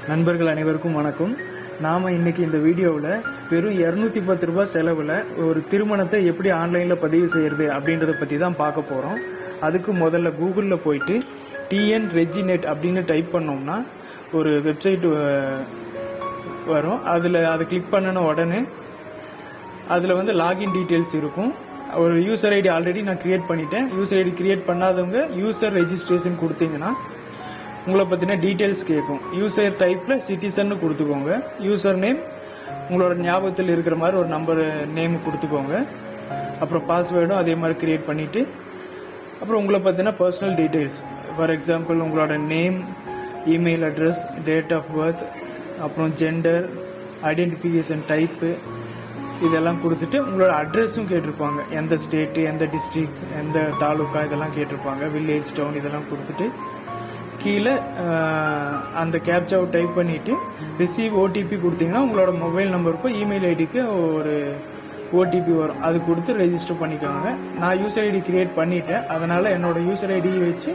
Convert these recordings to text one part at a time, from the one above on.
நண்பர்கள் அனைவருக்கும் வணக்கம். நாம் இன்னைக்கு இந்த வீடியோவில் வெறும் 210 ரூபாய் செலவில் ஒரு திருமணத்தை எப்படி ஆன்லைனில் பதிவு செய்கிறது அப்படின்றத பற்றி தான் பார்க்க போகிறோம். அதுக்கு முதல்ல கூகுளில் போயிட்டு டிஎன் ரெஜிநெட் அப்படின்னு டைப் பண்ணோம்னா ஒரு வெப்சைட் வரும். அதை கிளிக் பண்ணின உடனே அதில் வந்து லாகின் டீட்டெயில்ஸ் இருக்கும். ஒரு யூசர் ஐடி ஆல்ரெடி நான் கிரியேட் பண்ணிட்டேன். யூசர் ஐடி கிரியேட் பண்ணாதவங்க யூசர் ரெஜிஸ்ட்ரேஷன் கொடுத்தீங்கன்னா உங்களை பற்றின டீட்டெயில்ஸ் கேட்கும். யூசர் டைப்பில் சிட்டிசன்னு கொடுத்துக்கோங்க. யூசர் நேம் உங்களோட ஞாபகத்தில் இருக்கிற மாதிரி ஒரு நம்பர் நேம் கொடுத்துக்கோங்க. அப்புறம் பாஸ்வேர்டும் அதே மாதிரி கிரியேட் பண்ணிவிட்டு அப்புறம் உங்களை பற்றின பர்சனல் டீட்டெயில்ஸ், ஃபார் எக்ஸாம்பிள் உங்களோட name, email address, date of birth, அப்புறம் ஜெண்டர், ஐடென்டிஃபிகேஷன் டைப்பு இதெல்லாம் கொடுத்துட்டு உங்களோட அட்ரஸும் கேட்டிருப்பாங்க. எந்த ஸ்டேட்டு, எந்த டிஸ்ட்ரிக்ட், எந்த தாலுக்கா இதெல்லாம் கேட்டிருப்பாங்க. வில்லேஜ், டவுன் இதெல்லாம் கொடுத்துட்டு கீழே அந்த கேப்சாவை டைப் பண்ணிவிட்டு ரிசீவ் ஓடிபி கொடுத்தீங்கன்னா உங்களோட மொபைல் நம்பருக்கும் இமெயில் ஐடிக்கு ஒரு ஓடிபி வரும். அது கொடுத்து ரெஜிஸ்டர் பண்ணிக்கோங்க. நான் யூசர் ஐடி கிரியேட் பண்ணிட்டேன். அதனால் என்னோட யூசர் ஐடியை வச்சு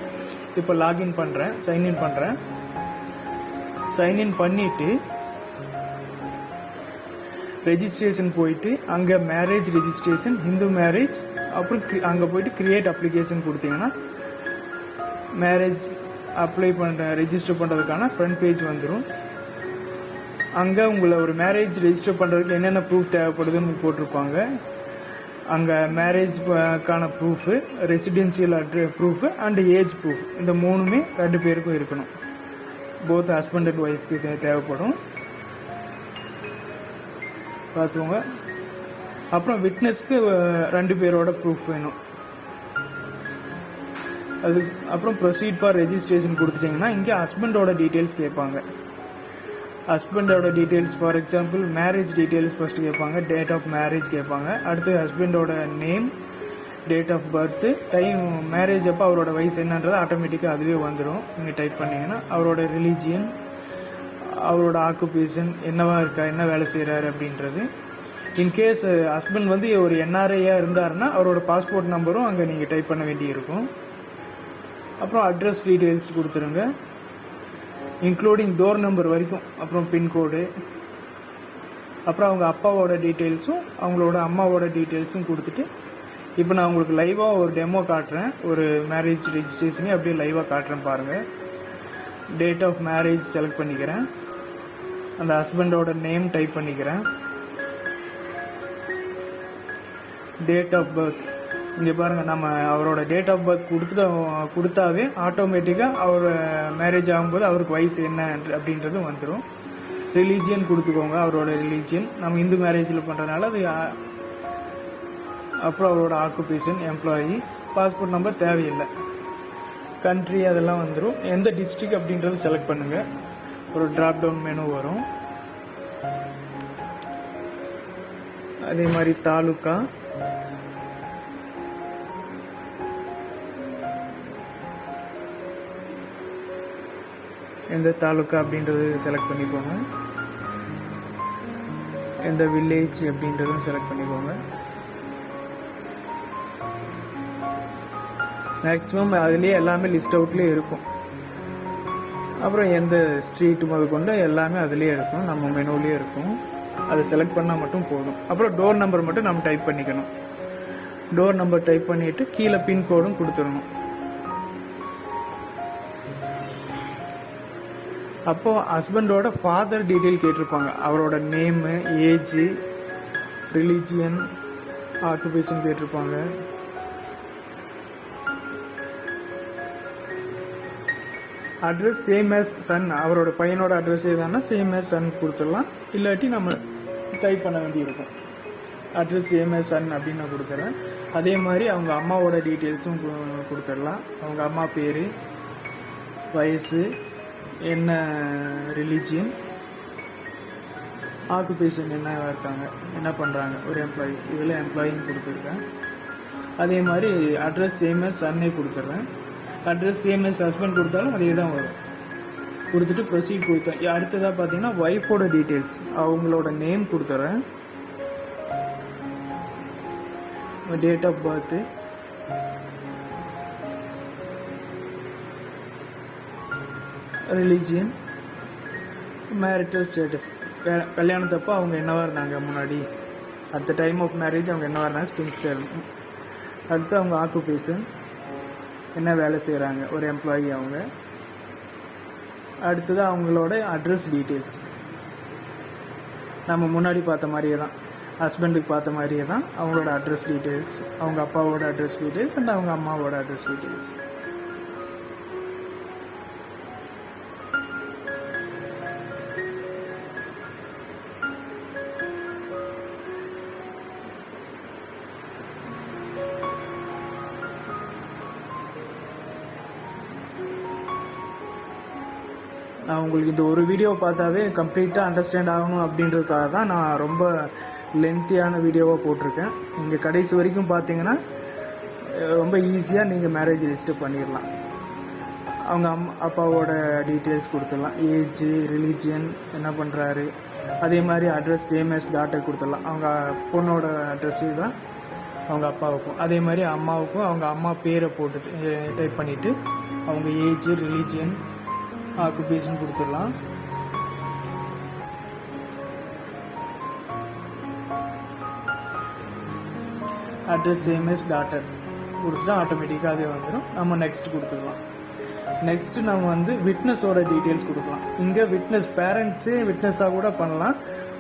இப்போ லாகின் பண்ணுறேன், சைன்இன் பண்ணுறேன். சைன்இன் பண்ணிவிட்டு ரெஜிஸ்ட்ரேஷன் போயிட்டு அங்கே மேரேஜ் ரெஜிஸ்ட்ரேஷன், ஹிந்து மேரேஜ், அப்புறம் அங்கே போயிட்டு கிரியேட் அப்ளிகேஷன் கொடுத்தீங்கன்னா மேரேஜ் அப்ளை ரெஜிஸ்டர் பண்ணுறதுக்கான ஃப்ரண்ட் பேஜ் வந்துடும். அங்கே உங்களை ஒரு மேரேஜ் ரெஜிஸ்டர் பண்ணுறதுக்கு என்னென்ன ப்ரூஃப் தேவைப்படுதுன்னு போட்டிருப்பாங்க. அங்கே மேரேஜ்க்கான proof, residential proof and age proof, இந்த மூணுமே 2 பேருக்கும் இருக்கணும். போத் ஹஸ்பண்ட் அண்ட் ஒய்ஃப்க்கு தேவைப்படும், பார்த்துக்கோங்க. அப்புறம் விட்னஸ்க்கு 2 பேரோட ப்ரூஃப் வேணும். அப்புறம் ப்ரொசீட் ஃபார் ரெஜிஸ்ட்ரேஷன் கொடுத்துட்டிங்கன்னா இங்கே ஹஸ்பண்டோட டீட்டெயில்ஸ் கேட்பாங்க. ஹஸ்பண்டோட details, for example marriage details first கேட்பாங்க, டேட் ஆஃப் மேரேஜ் கேட்பாங்க. அடுத்து ஹஸ்பண்டோட name, date of birth, time, marriage அப்போ அவரோட வயசு என்னன்றது ஆட்டோமேட்டிக்காக அதுவே வந்துடும் நீங்கள் டைப் பண்ணிங்கன்னா. அவரோட ரிலீஜியன், அவரோட ஆக்குபேஷன் என்னவா இருக்கா, என்ன வேலை செய்கிறாரு அப்படின்றது. இன்கேஸ் ஹஸ்பண்ட் வந்து ஒரு என்ஆர்ஐயாக இருந்தாருன்னா அவரோட பாஸ்போர்ட் நம்பரும் அங்கே நீங்கள் டைப் பண்ண வேண்டியிருக்கும். அப்புறம் அட்ரஸ் டீட்டெயில்ஸ் கொடுத்துருங்க, இன்க்ளூடிங் டோர் நம்பர் வரைக்கும். அப்புறம் பின்கோடு, அப்புறம் அவங்க அப்பாவோட டீட்டெயில்ஸும் அவங்களோட அம்மாவோட டீட்டெயில்ஸும் கொடுத்துட்டு இப்போ நான் உங்களுக்கு லைவாக ஒரு டெமோ காட்டுறேன். ஒரு மேரேஜ் ரெஜிஸ்ட்ரேஷனே அப்படியே லைவாக காட்டுறேன் பாருங்கள். டேட் ஆஃப் மேரேஜ் செலக்ட் பண்ணிக்கிறேன், அந்த ஹஸ்பண்டோட நேம் டைப் பண்ணிக்கிறேன், டேட் ஆஃப் பர்த். இங்கே பாருங்கள், நம்ம அவரோட டேட் ஆஃப் பர்த் கொடுத்தாவே ஆட்டோமேட்டிக்காக அவர் மேரேஜ் ஆகும்போது அவருக்கு வயசு என்ன அப்படின்றது வந்துடும். ரிலீஜியன் கொடுத்துக்கோங்க, அவரோட ரிலீஜியன். நம்ம இந்து மேரேஜில் பண்ணுறதுனால அது. அப்புறம் அவரோட ஆக்குபேஷன், எம்ப்ளாயி. பாஸ்போர்ட் நம்பர் தேவையில்லை. கண்ட்ரி அதெல்லாம் வந்துடும். எந்த டிஸ்ட்ரிக்ட் அப்படின்றது செலக்ட் பண்ணுங்கள். ஒரு ட்ராப் டவுன் மெனு வரும். அதே மாதிரி தாலுக்கா, எந்த தாலுக்கா அப்படின்றது செலக்ட் பண்ணிக்கோங்க. எந்த வில்லேஜ் அப்படின்றதும் செலக்ட் பண்ணிக்கோங்க. மேக்ஸிமம் அதுலேயே எல்லாமே லிஸ்ட் அவுட்லேயே இருக்கும். அப்புறம் எந்த ஸ்ட்ரீட் முதற்கொண்டு எல்லாமே அதுலேயே இருக்கும், நம்ம மெனுலேயே இருக்கும். அதை செலக்ட் பண்ணால் மட்டும் போதும். அப்புறம் டோர் நம்பர் மட்டும் நம்ம டைப் பண்ணிக்கணும். டோர் நம்பர் டைப் பண்ணிவிட்டு கீழே பின்கோடும் கொடுத்துடணும். அப்போது ஹஸ்பண்டோட ஃபாதர் டீட்டெயில் கேட்டிருப்பாங்க. அவரோட நேமு, ஏஜு, ரிலீஜியன், ஆக்குபேஷன் கேட்டிருப்பாங்க. அட்ரஸ் சேம் ஆஸ் சன், அவரோட பையனோட அட்ரஸ் எதானா சேம் ஆஸ் சன் கொடுத்துடலாம். இல்லாட்டி நம்ம டைப் பண்ண வேண்டியிருக்கும். அட்ரஸ் சேம் ஆஸ் சன் அப்படின்னு நான் கொடுத்துட்றேன். அதே மாதிரி அவங்க அம்மாவோட டீட்டெயில்ஸும் கொடுத்துடலாம். அவங்க அம்மா பேர், வயசு, என்ன ரிலீஜியன், ஆக்குபேஷன் என்ன இருக்காங்க, என்ன பண்ணுறாங்க, ஒரு எம்ப்ளாயி. இதில் எம்ப்ளாயின்னு கொடுத்துருக்கேன். அதே மாதிரி அட்ரஸ் சேம் ஆஸ் சன்னே கொடுத்துட்றேன். அட்ரஸ் சேம் ஆஸ் ஹஸ்பண்ட் கொடுத்தாலும் அதே தான் வரும். கொடுத்துட்டு ப்ரொசீட் கொடுத்தேன். அடுத்ததாக பார்த்தீங்கன்னா ஒய்ஃபோட டீட்டெயில்ஸ், அவங்களோட நேம் கொடுத்துட்றேன், date of birth, religion, marital status, கல்யாணத்தப்போ அவங்க என்னவா இருந்தாங்க முன்னாடி, at the time of marriage அவங்க என்னவா இருந்தாங்க, ஸ்பின்ஸ்டர். அடுத்து அவங்க ஆக்குபேஷன், என்ன வேலை செய்கிறாங்க, ஒரு எம்ப்ளாயி அவங்க. அடுத்தது அவங்களோட அட்ரஸ் டீட்டெயில்ஸ், நம்ம முன்னாடி பார்த்த மாதிரியே தான், ஹஸ்பண்டுக்கு பார்த்த மாதிரியே தான் அவங்களோட அட்ரஸ் டீட்டெயில்ஸ், அவங்க அப்பாவோட அட்ரஸ் டீட்டெயில்ஸ் அண்ட் அவங்க அம்மாவோட அட்ரஸ் டீட்டெயில்ஸ். நான் உங்களுக்கு இந்த ஒரு வீடியோ பார்த்தாவே கம்ப்ளீட்டாக அண்டர்ஸ்டாண்ட் ஆகணும் அப்படின்றதுக்காக தான் நான் ரொம்ப லென்த்தியான வீடியோவாக போட்டிருக்கேன். நீங்கள் கடைசி வரைக்கும் பார்த்தீங்கன்னா ரொம்ப ஈஸியாக நீங்கள் மேரேஜ் ரிஜிஸ்டர் பண்ணிடலாம். அவங்க அப்பாவோட டீட்டெயில்ஸ் கொடுத்துடலாம், ஏஜ், ரிலீஜியன், என்ன பண்ணுறாரு, அதே மாதிரி அட்ரஸ் சேம் எஸ் டாட்டர் கொடுத்துடலாம். அவங்க பொண்ணோட அட்ரஸு தான் அவங்க அப்பாவுக்கும், அதே மாதிரி அம்மாவுக்கும் அவங்க அம்மா பேரை போட்டுட்டு டைப் பண்ணிவிட்டு அவங்க ஏஜ், ரிலீஜியன், ஆக்குபேஷன் கொடுத்துடலாம். அட்ரஸ் சேம் எஸ் டாட்டர் கொடுத்துட்டா ஆட்டோமேட்டிக்காக அதே வந்துடும். நம்ம நெக்ஸ்ட் கொடுத்துடலாம். நெக்ஸ்ட்டு நம்ம வந்து விட்னஸோட டீட்டெயில்ஸ் கொடுக்கலாம். இங்கே விட்னஸ் பேரண்ட்ஸே விட்னஸாக கூட பண்ணலாம்.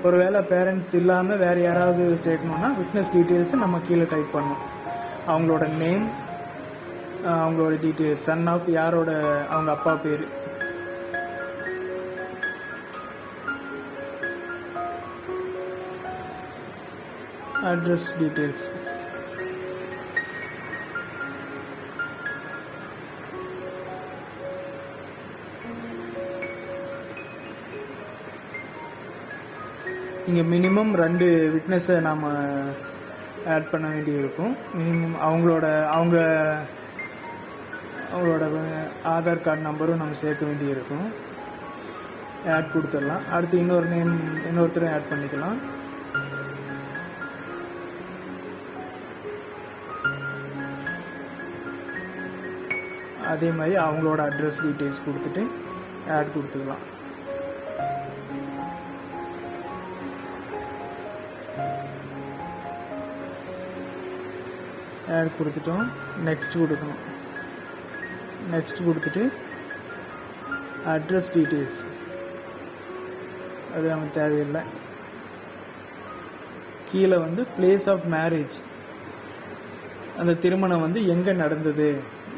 ஒரு வேளை பேரண்ட்ஸ் இல்லாமல் வேறு யாராவது சேர்க்கணுன்னா விட்னஸ் டீட்டெயில்ஸை நம்ம கீழே டைப் பண்ணணும். அவங்களோட நேம், அவங்களோட டீட்டெயில்ஸ், சன் ஆஃப் யாரோட, அவங்க அப்பா பேர், அட்ரஸ் டீட்டெயில்ஸ், இங்கே மினிமம் 2 விட்னஸை நாம் ஆட் பண்ண வேண்டியிருக்கும். மினிமம் அவங்களோட ஆதார் கார்டு நம்பரும் நம்ம சேர்க்க வேண்டியிருக்கும். ஆட் கொடுத்துடலாம். அடுத்து இன்னொரு நேம், இன்னொருத்தரும் ஆட் பண்ணிக்கலாம். அதே மாதிரி அவங்களோட அட்ரஸ் டீட்டெயில்ஸ் கொடுத்துட்டு ஆட் கொடுத்துக்கலாம். ஆட் கொடுத்துட்டோம். நெக்ஸ்ட் கொடுக்கணும். நெக்ஸ்ட் கொடுத்துட்டு அட்ரஸ் டீட்டெயில்ஸ், அது நமக்கு தேவையில்லை. கீழே வந்து பிளேஸ் ஆஃப் மேரேஜ், அந்த திருமணம் வந்து எங்கே நடந்தது,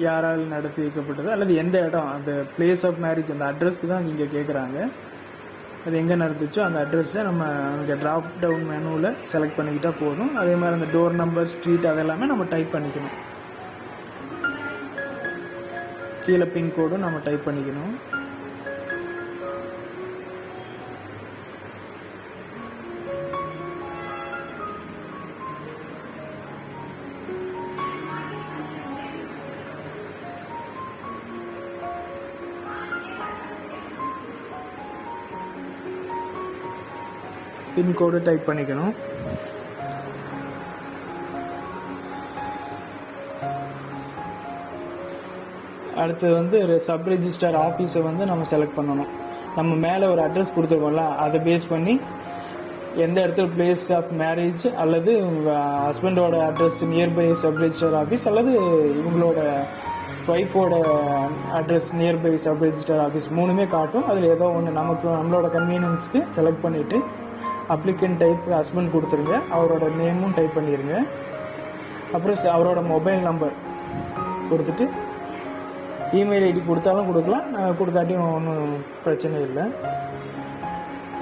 யாரால் நடத்தி வைக்கப்பட்டது, அல்லது எந்த இடம், அந்த பிளேஸ் ஆஃப் மேரேஜ், அந்த அட்ரஸ்க்கு தான் இங்கே கேட்குறாங்க. அது எங்கே நடந்துச்சோ அந்த அட்ரஸை நம்ம அங்கே ட்ராப் டவுன் மெனுவில் செலக்ட் பண்ணிக்கிட்டால் போதும். அதே மாதிரி அந்த டோர் நம்பர், ஸ்ட்ரீட், அதெல்லாமே நம்ம டைப் பண்ணிக்கணும். கீழே பின்கோடும் நம்ம டைப் பண்ணிக்கணும். பின்கோடு டைப் பண்ணிக்கணும். அடுத்தது வந்து சப் ரெஜிஸ்டர் ஆஃபீஸை வந்து நம்ம செலக்ட் பண்ணணும். நம்ம மேலே ஒரு அட்ரஸ் கொடுத்துருக்கோம்ல, அதை பேஸ் பண்ணி எந்த இடத்துல பிளேஸ் ஆஃப் மேரேஜ் அல்லது ஹஸ்பண்டோட address nearby sub register office அல்லது இவங்களோட ஒய்ஃபோட address nearby sub register office, 3மே காட்டும். அதில் ஏதோ ஒன்று நம்மளோட கன்வீனியன்ஸ்க்கு செலக்ட் பண்ணிவிட்டு அப்ளிகண்ட் டைப் ஹஸ்பண்ட் கொடுத்துருங்க, அவரோட நேமும் டைப் பண்ணிடுங்க. அப்புறம் அவரோட மொபைல் நம்பர் கொடுத்துட்டு இமெயில் ஐடி கொடுத்தாலும் கொடுக்கலாம், கொடுத்தாட்டியும் ஒன்றும் பிரச்சனை இல்லை.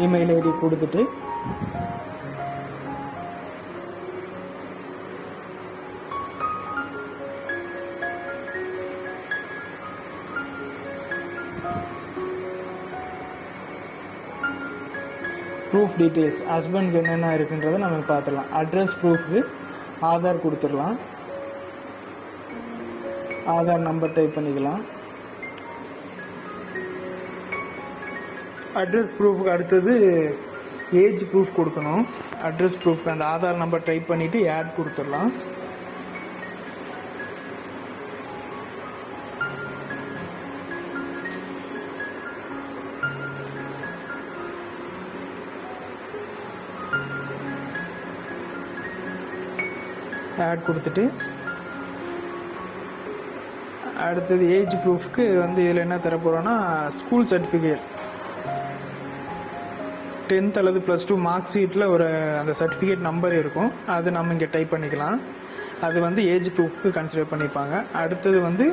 இமெயில் ஐடி கொடுத்துட்டு ப்ரூஃப் டீட்டெயில்ஸ், ஹஸ்பண்டுக்கு என்னென்ன இருக்குன்றதை நம்ம பார்த்துடலாம். அட்ரஸ் ப்ரூஃபுக்கு ஆதார் கொடுத்துடலாம், ஆதார் நம்பர் டைப் பண்ணிக்கலாம். அட்ரஸ் ப்ரூஃபுக்கு அடுத்தது ஏஜ் ப்ரூஃப் கொடுக்கணும். அட்ரஸ் ப்ரூஃப்க்கு அந்த ஆதார் நம்பர் டைப் பண்ணிவிட்டு ஆட் கொடுத்துடலாம். ஆட் கொடுத்துட்டு அடுத்தது ஏஜ் ப்ரூஃப்க்கு வந்து இதில் என்ன தர போகிறோன்னா ஸ்கூல் சர்டிஃபிகேட் 10th அல்லது +2 மார்க் ஷீட்டில் ஒரு அந்த சர்டிஃபிகேட் நம்பர் இருக்கும், அது நம்ம இங்கே டைப் பண்ணிக்கலாம். அது வந்து ஏஜ் ப்ரூஃப்க்கு கன்சிடர் பண்ணிப்பாங்க. அடுத்தது வந்து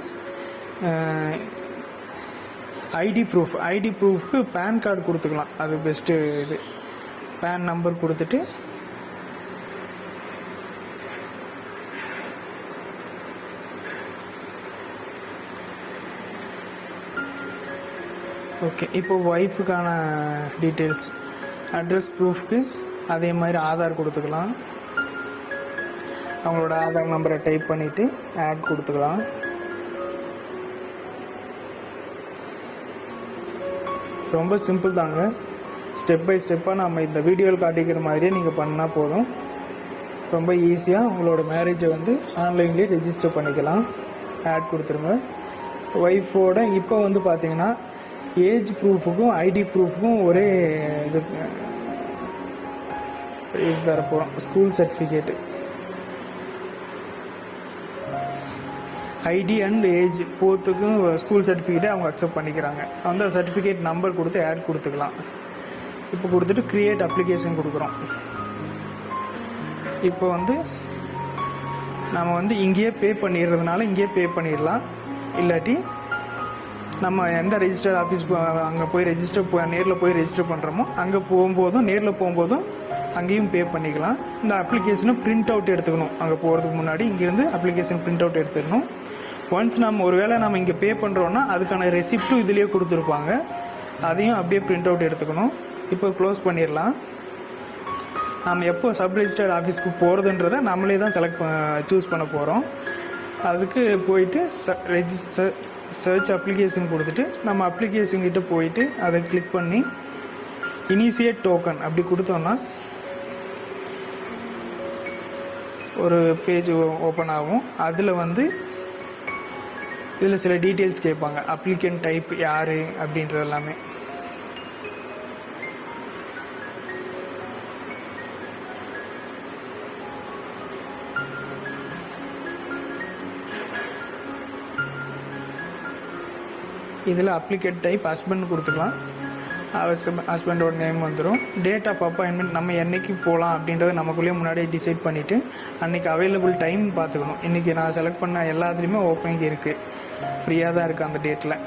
ஐடி ப்ரூஃப்க்கு பேன் கார்டு கொடுத்துக்கலாம், அது பெஸ்ட்டு. இது பேன் நம்பர் கொடுத்துட்டு ஓகே. இப்போ ஒய்ஃபுக்கான டீட்டெயில்ஸ் அட்ரஸ் ப்ரூஃப்க்கு அதே மாதிரி ஆதார் கொடுத்துக்கலாம். அவங்களோட ஆதார் நம்பரை டைப் பண்ணிவிட்டு ஆட் கொடுத்துக்கலாம். ரொம்ப சிம்பிள் தாங்க. ஸ்டெப் பை ஸ்டெப்பாக நம்ம இந்த வீடியோவில் காட்டிக்கிற மாதிரியே நீங்கள் பண்ணால் போதும். ரொம்ப ஈஸியாக உங்களோட மேரேஜை வந்து ஆன்லைன்லேயே ரெஜிஸ்டர் பண்ணிக்கலாம். ஆட் கொடுத்துருங்க. ஒய்ஃபோட இப்போ வந்து பார்த்தீங்கன்னா ஏஜ் ப்ரூஃபுக்கும் ஐடி ப்ரூஃபுக்கும் ஒரே இது தரப்போகிறோம். School certificate ID and age போத்துக்கும் ஸ்கூல் சர்டிஃபிகேட்டை அவங்க அக்செப்ட் பண்ணிக்கிறாங்க. அந்த சர்டிஃபிகேட் நம்பர் கொடுத்து ஆட் கொடுத்துக்கலாம். இப்போ கொடுத்துட்டு க்ரியேட் அப்ளிகேஷன் கொடுக்குறோம். இப்போ வந்து நம்ம வந்து இங்கேயே பே பண்ணிடுறதுனால இங்கேயே பே பண்ணிடலாம். இல்லாட்டி நம்ம எந்த ரெஜிஸ்டர் ஆஃபீஸ் அங்கே போய் நேரில் போய் ரெஜிஸ்டர் பண்ணுறோமோ அங்கே நேரில் போகும்போதும் அங்கேயும் பே பண்ணிக்கலாம். இந்த அப்ளிகேஷனை பிரிண்ட் அவுட் எடுத்துக்கணும். அங்கே போகிறதுக்கு முன்னாடி இங்கேருந்து அப்ளிகேஷன் பிரிண்ட் அவுட் எடுத்துக்கணும். ஒன்ஸ் நம்ம இங்கே பே பண்ணுறோன்னா அதுக்கான ரெசிப்ட்டும் இதுலேயே கொடுத்துருப்பாங்க, அதையும் அப்படியே பிரிண்ட் அவுட் எடுத்துக்கணும். இப்போ க்ளோஸ் பண்ணிடலாம். நம்ம எப்போ சப் ரெஜிஸ்டர் ஆஃபீஸ்க்கு போகிறதுன்றதை நம்மளே தான் சூஸ் பண்ண போகிறோம். அதுக்கு போயிட்டு சர்ச் அப்ளிகேஷன் கொடுத்துட்டு நம்ம அப்ளிகேஷன் கிட்ட போயிட்டு அதை கிளிக் பண்ணி இனிஷியேட் டோக்கன் அப்படி கொடுத்தோன்னா ஒரு பேஜ் ஓப்பன் ஆகும். அதில் வந்து இதில் சில டீட்டெயில்ஸ் கேட்பாங்க. அப்ளிகண்ட் டைப் யார் அப்படின்றது எல்லாமே. இதில் அப்ளிகேட் டைப் ஹஸ்பண்ட் கொடுத்துக்கலாம். ஹஸ்பண்டோட நேம் வந்துடும். டேட் ஆஃப் அப்பாயின்மெண்ட் நம்ம என்றைக்கு போகலாம் அப்படின்றத நமக்குள்ளேயே முன்னாடியே டிசைட் பண்ணிவிட்டு அன்றைக்கி அவைலபிள் டைம் பார்த்துக்கணும். இன்றைக்கி நான் செலக்ட் பண்ண எல்லாத்துலேயுமே ஓப்பனிங் இருக்குது, ஃப்ரீயாக தான் இருக்குது. அந்த டேட்டில்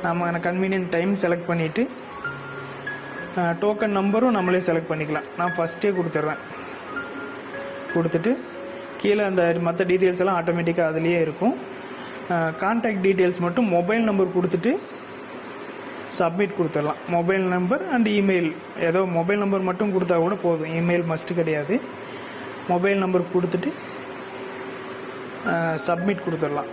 நம்ம கன்வீனியன்ட் டைம் செலக்ட் பண்ணிவிட்டு டோக்கன் நம்பரும் நம்மளே செலக்ட் பண்ணிக்கலாம். நான் ஃபஸ்ட்டே கொடுத்துட்றேன். கொடுத்துட்டு கீழே அந்த மற்ற டீட்டெயில்ஸ் எல்லாம் ஆட்டோமேட்டிக்காக அதுலேயே இருக்கும். கான்டாக்ட் டீட்டெயில்ஸ் மட்டும் மொபைல் நம்பர் கொடுத்துட்டு சப்மிட் கொடுத்துடலாம். மொபைல் நம்பர் அண்ட் இமெயில், ஏதோ மொபைல் நம்பர் மட்டும் கொடுத்தா கூட போதும், இமெயில் மஸ்ட்டு கிடையாது. மொபைல் நம்பர் கொடுத்துட்டு சப்மிட் கொடுத்துடலாம்.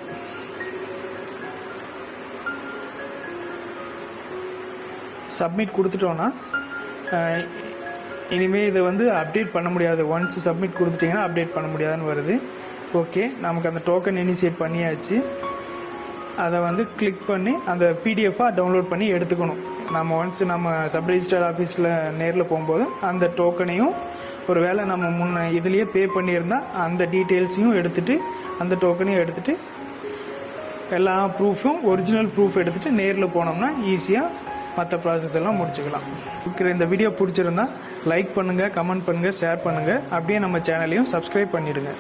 சப்மிட் கொடுத்துட்டோன்னா இனிமேல் இதை வந்து அப்டேட் பண்ண முடியாது. ஒன்ஸ் சப்மிட் கொடுத்துட்டிங்கன்னா அப்டேட் பண்ண முடியாதுன்னு வருது. ஓகே, நமக்கு அந்த டோக்கன் இனிஷியேட் பண்ணியாச்சு. அதை வந்து கிளிக் பண்ணி அந்த பிடிஎஃபாக டவுன்லோட் பண்ணி எடுத்துக்கணும். நம்ம சப் ரெஜிஸ்டர் ஆஃபீஸில் நேரில் போகும்போது அந்த டோக்கனையும் ஒரு வேளை நம்ம இதுலேயே பே பண்ணியிருந்தால் அந்த டீட்டெயில்ஸையும் எடுத்துகிட்டு அந்த டோக்கனையும் எடுத்துகிட்டு எல்லா ப்ரூஃபும் ஒரிஜினல் ப்ரூஃப் எடுத்துகிட்டு நேரில் போனோம்னா ஈஸியாக மற்ற ப்ராசஸ் எல்லாம் முடிச்சுக்கலாம். இந்த வீடியோ பிடிச்சிருந்தா லைக் பண்ணுங்கள், கமெண்ட் பண்ணுங்கள், ஷேர் பண்ணுங்கள். அப்படியே நம்ம சேனலையும் சப்ஸ்கிரைப் பண்ணிவிடுங்க.